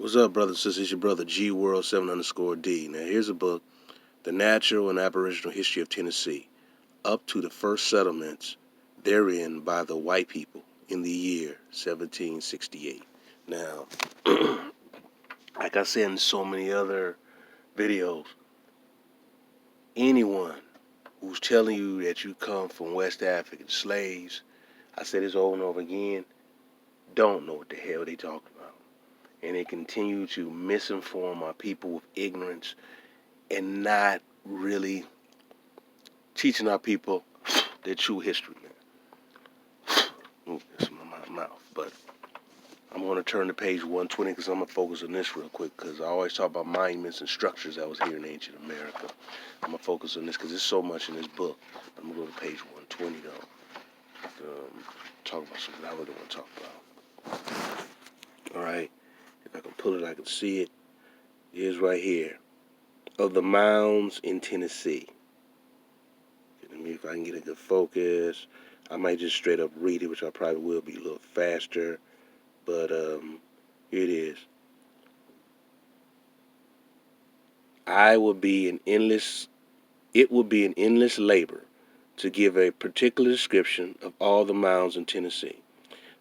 What's up, brothers and sisters? It's your brother G World 7_D. Now, here's a book, The Natural and Aboriginal History of Tennessee, up to the first settlements therein by the white people in the year 1768. Now, like I said in so many other videos, anyone who's telling you that you come from West African slaves, I said this over and over again, don't know what the hell they talking about. And they continue to misinform our people with ignorance and not really teaching our people their true history, man. Ooh, that's my mouth. But I'm going to turn to page 120 because I'm going to focus on this real quick because I always talk about monuments and structures that was here in ancient America. I'm going to focus on this because there's so much in this book. I'm going to go to page 120, though. Talk about something I really want to talk about. All right. If I can pull it, I can see it. It is right here. Of the mounds in Tennessee. Let me, if I can get a good focus. I might just straight up read it, which I probably will be a little faster. But here it is. It would be an endless labor to give a particular description of all the mounds in Tennessee.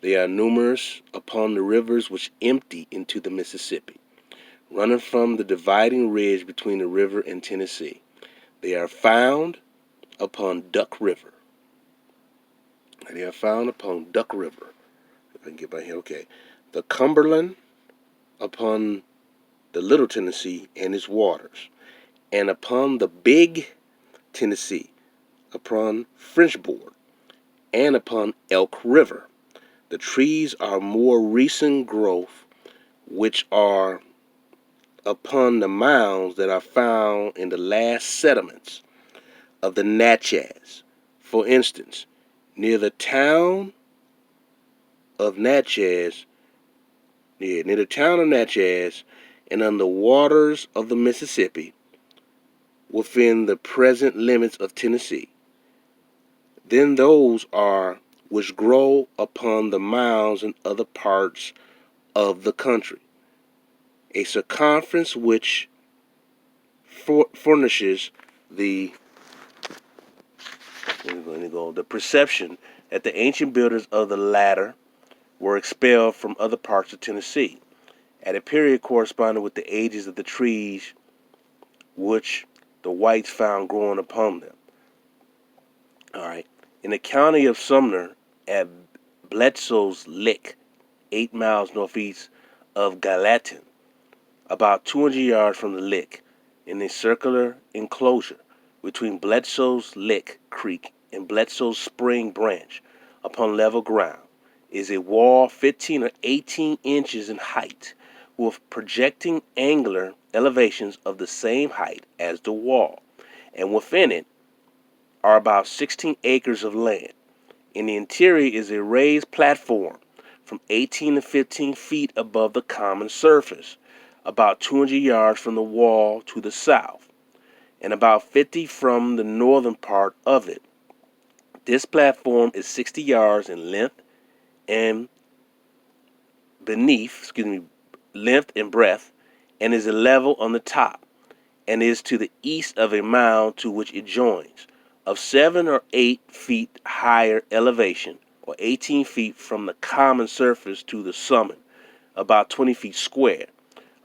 They are numerous upon the rivers which empty into the Mississippi, running from the dividing ridge between the river and Tennessee. They are found upon Duck River. If I can get by here, okay. The Cumberland upon the Little Tennessee and its waters, and upon the Big Tennessee, upon Frenchboard, and upon Elk River. The trees are more recent growth, which are upon the mounds that are found in the last settlements of the Natchez. For instance, near the town of Natchez, and on the waters of the Mississippi, within the present limits of Tennessee. Then those are which grow upon the mounds in other parts of the country, a circumference which furnishes the perception that the ancient builders of the latter were expelled from other parts of Tennessee at a period corresponding with the ages of the trees which the whites found growing upon them. All right. In the county of Sumner, at Bledsoe's Lick, 8 miles northeast of Gallatin, about 200 yards from the lick, in a circular enclosure between Bledsoe's Lick Creek and Bledsoe's Spring Branch, upon level ground, is a wall 15 or 18 inches in height, with projecting angular elevations of the same height as the wall, and within it are about 16 acres of land. In the interior is a raised platform from 18 to 15 feet above the common surface, about 200 yards from the wall to the south, and about 50 from the northern part of it. This platform is 60 yards in length and length and breadth, and is a level on the top, and is to the east of a mound to which it joins, of 7 or 8 feet higher elevation, or 18 feet from the common surface to the summit, about 20 feet square.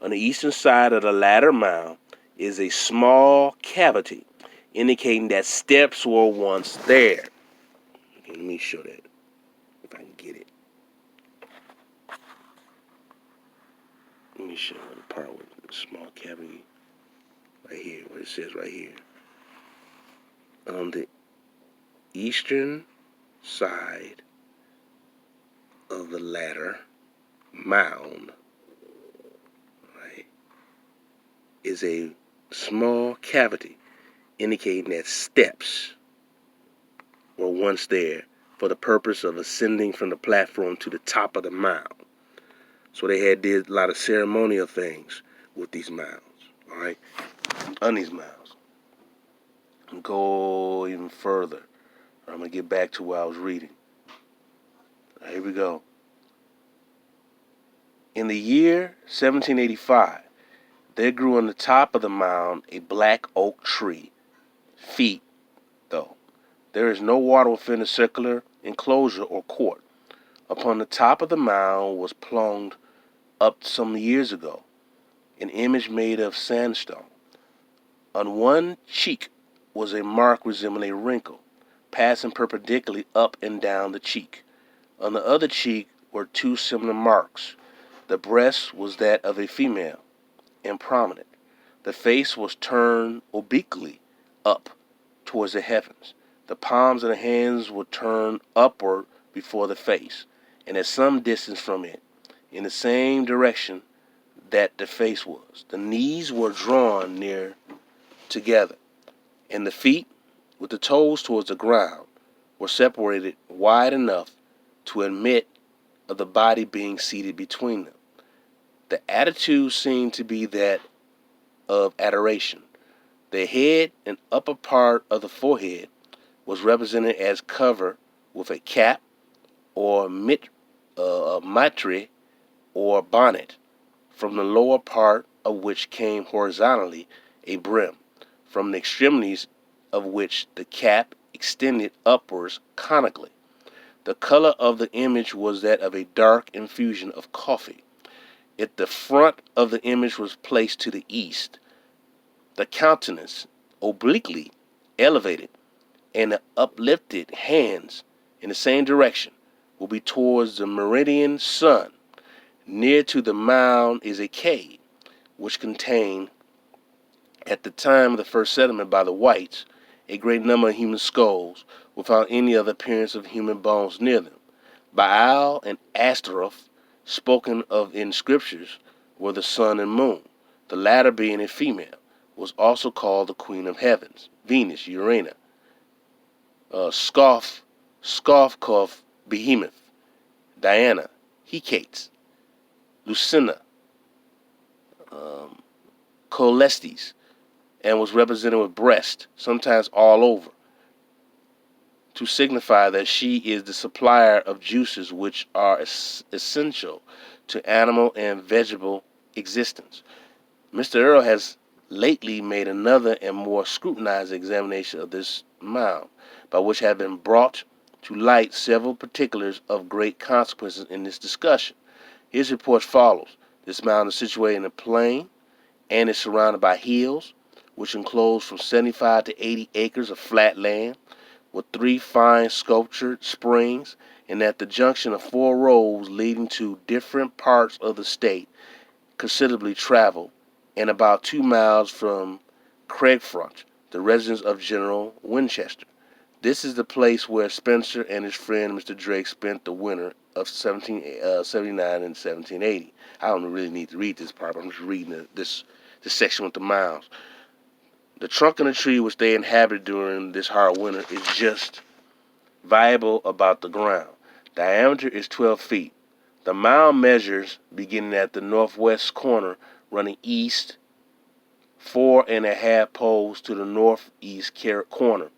On the eastern side of the latter mound is a small cavity, indicating that steps were once there. Okay, let me show that, if I can get it. Let me show you the part with the small cavity, right here, what it says right here. On the eastern side of the latter mound, right, is a small cavity indicating that steps were once there for the purpose of ascending from the platform to the top of the mound. So they did a lot of ceremonial things with these mounds, all right, on these mounds. And go even further. I'm going to get back to what I was reading. Here we go. In the year 1785, there grew on the top of the mound a black oak tree. Feet, though. There is no water within the circular enclosure or court. Upon the top of the mound was plumbed up some years ago an image made of sandstone. On one cheek was a mark resembling a wrinkle, passing perpendicularly up and down the cheek. On the other cheek were two similar marks. The breast was that of a female, and prominent. The face was turned obliquely up towards the heavens. The palms of the hands were turned upward before the face, and at some distance from it, in the same direction that the face was. The knees were drawn near together, and the feet, with the toes towards the ground, were separated wide enough to admit of the body being seated between them. The attitude seemed to be that of adoration. The head and upper part of the forehead was represented as covered with a cap or mitre or bonnet, from the lower part of which came horizontally a brim, from the extremities of which the cap extended upwards conically. The color of the image was that of a dark infusion of coffee. If the front of the image was placed to the east, the countenance obliquely elevated, and the uplifted hands in the same direction will be towards the meridian sun. Near to the mound is a cave, which contained, at the time of the first settlement by the whites, a great number of human skulls, without any other appearance of human bones near them. Baal and Astaroth, spoken of in scriptures, were the sun and moon, the latter being a female, was also called the queen of heavens, Venus, Urania, Scoffcough, Behemoth, Diana, Hecates, Lucina, Colestes, and was represented with breast, sometimes all over, to signify that she is the supplier of juices which are essential to animal and vegetable existence. Mr. Earle has lately made another and more scrutinized examination of this mound, by which have been brought to light several particulars of great consequence in this discussion. His report follows. This mound is situated in a plain and is surrounded by hills, which enclose from 75 to 80 acres of flat land, with 3 fine sculptured springs, and at the junction of 4 roads leading to different parts of the state, considerably traveled, and about 2 miles from Craigfront, the residence of General Winchester. This is the place where Spencer and his friend Mr. Drake spent the winter of 1779 and 1780. I don't really need to read this part, but I'm just reading this section with the mounds. The trunk of the tree which they inhabited during this hard winter is just viable about the ground. Diameter is 12 feet. The mound measures, beginning at the northwest corner, running east 4.5 poles to the northeast corner.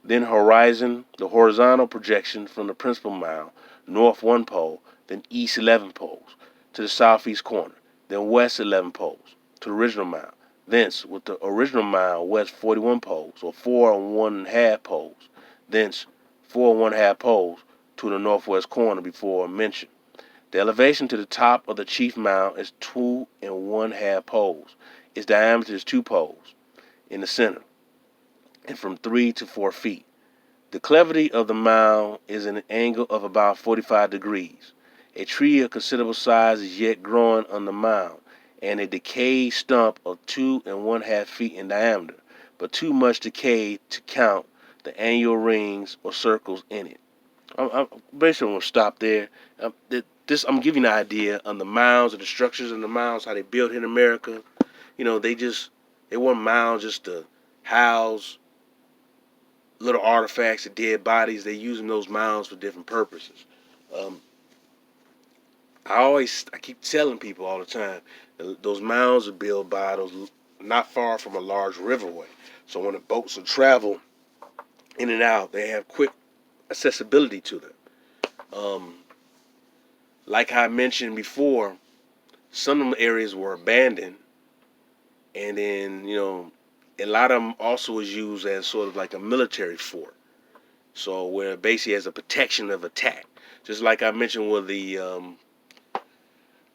Then the horizontal projection from the principal mound, north 1 pole, then east 11 poles, to the southeast corner, then west 11 poles, to the original mound. Thence, with the original mound, west 41 poles, or 4.5 poles, thence 4.5 poles to the northwest corner before mentioned. The elevation to the top of the chief mound is 2.5 poles. Its diameter is 2 poles in the center, and from 3 to 4 feet. The declivity of the mound is an angle of about 45 degrees. A tree of considerable size is yet growing on the mound, and a decayed stump of 2.5 feet in diameter, but too much decayed to count the annual rings or circles in it. I'm basically going to stop there. I'm giving you an idea on the mounds and the structures in the mounds, how they built in America. They weren't mounds just to house little artifacts of dead bodies. They using those mounds for different purposes. I keep telling people all the time, those mounds are built by those not far from a large riverway. So when the boats will travel in and out, they have quick accessibility to them. Like I mentioned before, Some of them areas were abandoned, and then a lot of them also was used as sort of like a military fort. So where basically as a protection of attack, just like I mentioned with the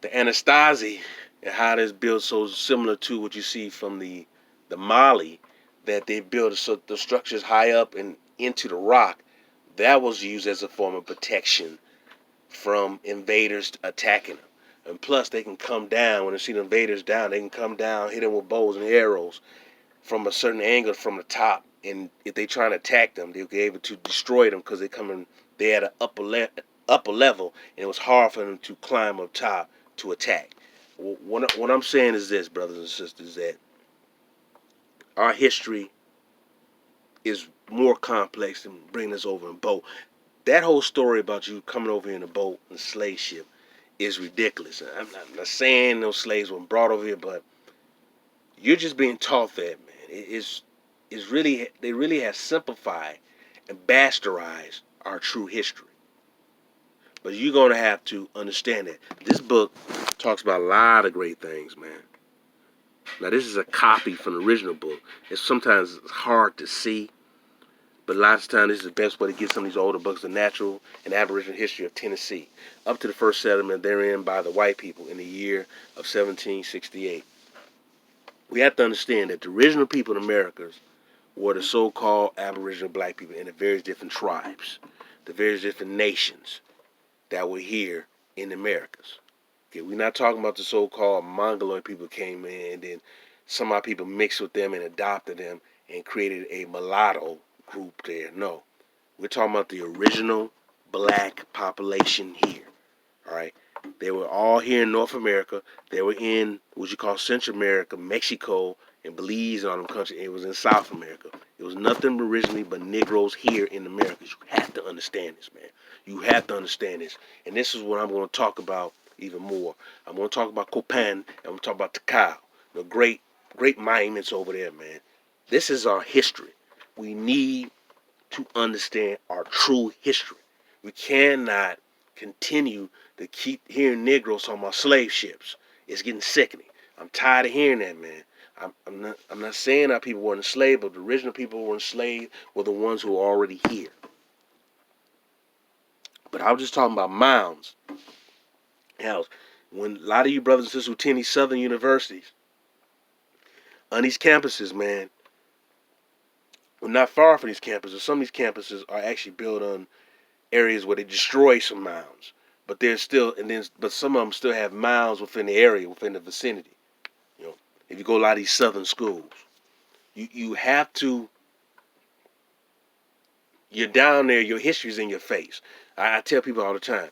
Anastasi and how it's built so similar to what you see from the Mali, that they built so the structures high up and into the rock. That was used as a form of protection from invaders attacking them. And plus, they can come down when they see the invaders down. They can come down, hit them with bows and arrows from a certain angle from the top. And if they try to attack them, they'll be able to destroy them because they had an upper level, and it was hard for them to climb up top to attack. What I'm saying is this, brothers and sisters, that our history is more complex than bringing us over in a boat. That whole story about you coming over here in a boat and slave ship is ridiculous. I'm not saying those slaves weren't brought over here, but you're just being taught that, man. It's really, they really have simplified and bastardized our true history. But you're gonna have to understand that this book talks about a lot of great things, man. Now this is a copy from the original book. It's sometimes hard to see, but a lot of times this is the best way to get some of these older books, the natural and aboriginal history of Tennessee, up to the first settlement therein by the white people in the year of 1768. We have to understand that the original people in America were the so-called Aboriginal black people in the various different tribes, the various different nations that were here in the Americas. Okay, we're not talking about the so-called Mongoloid people came in and then some of our people mixed with them and adopted them and created a mulatto group there. No, we're talking about the original black population here. All right, they were all here in North America. They were in what you call Central America, Mexico, and Belize and all them countries. It was in South America. It was nothing originally but Negroes here in America. You have to understand this, man. You have to understand this. And this is what I'm going to talk about even more. I'm going to talk about Copan and I'm going to talk about Takao. The great monuments over there, man. This is our history. We need to understand our true history. We cannot continue to keep hearing Negroes talking about slave ships. It's getting sickening. I'm tired of hearing that, man. I'm not saying that people weren't enslaved, but the original people who were enslaved were the ones who were already here. But I was just talking about Mounds. Now, when a lot of you brothers and sisters who attend these southern universities, on these campuses, man, well, not far from these campuses, some of these campuses are actually built on areas where they destroy some mounds. But there's still, but some of them still have mounds within the area, within the vicinity. You know, if you go to a lot of these southern schools, you have to. You're down there. Your history's in your face. I tell people all the time,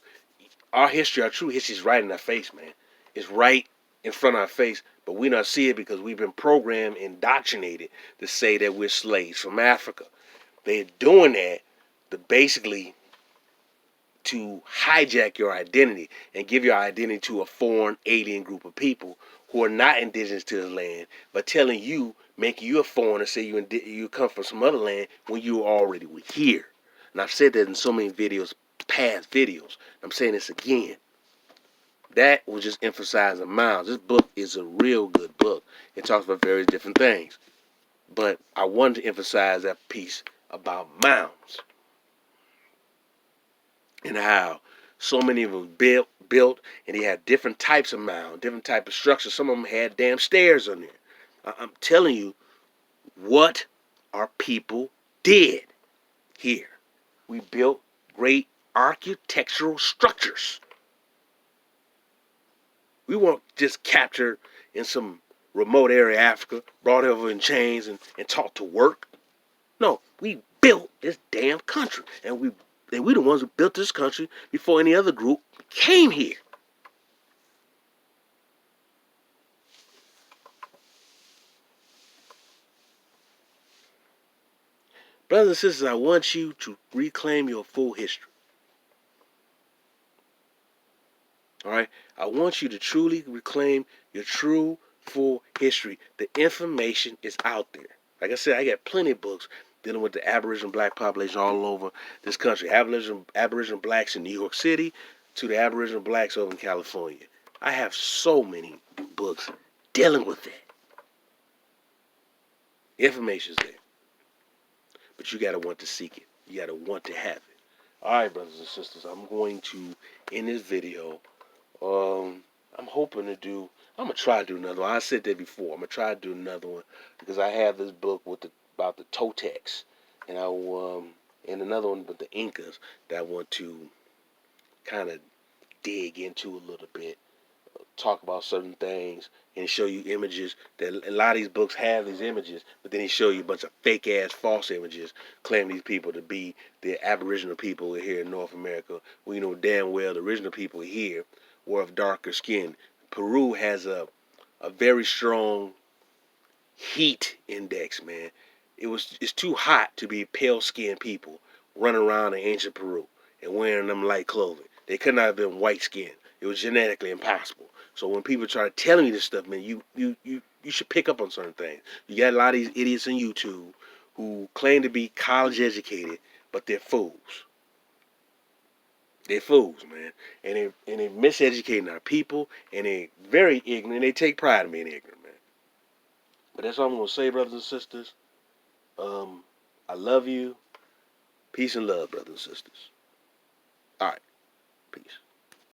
our history, our true history, is right in our face, man. It's right in front of our face, but we don't see it because we've been programmed, indoctrinated to say that we're slaves from Africa. They're doing that to basically to hijack your identity and give your identity to a foreign alien group of people who are not indigenous to the land, but telling you, making you a foreigner, say you come from some other land when you already were here. And I've said that in so many videos, past videos. I'm saying this again. That was just emphasizing Mounds. This book is a real good book. It talks about various different things. But I wanted to emphasize that piece about Mounds and how so many of them built, and they had different types of mound, different type of structures. Some of them had damn stairs on there. I'm telling you what our people did here. We built great architectural structures. We weren't just captured in some remote area of Africa, brought over in chains and taught to work. No, we built this damn country, and we the ones who built this country before any other group came here. Brothers and sisters, I want you to reclaim your full history. All right? I want you to truly reclaim your true full history. The information is out there. Like I said, I got plenty of books dealing with the Aboriginal black population all over this country. Aboriginal blacks in New York City to the Aboriginal blacks over in California. I have so many books dealing with that. Information's there. But you gotta want to seek it. You gotta want to have it. Alright, brothers and sisters, I'm going to end this video. I'm hoping to do I'm gonna try to do another one. I said that before. I'm gonna try to do another one because I have this book with about the Toltecs, and and another one with the Incas that I want to kind of dig into a little bit, talk about certain things, and show you images. That a lot of these books have these images, but then he show you a bunch of fake ass false images, claiming these people to be the Aboriginal people here in North America. We know damn well the original people here were of darker skin. Peru has a very strong heat index, man. It's too hot to be pale skinned people running around in ancient Peru and wearing them light clothing. They could not have been white skinned. It was genetically impossible. So when people try telling you this stuff, man, you should pick up on certain things. You got a lot of these idiots on YouTube who claim to be college educated, but they're fools. They're fools, man. And they're miseducating our people, and they're very ignorant. They take pride in being ignorant, man. But that's all I'm gonna say, brothers and sisters. I love you. Peace and love, brothers and sisters. All right. Peace.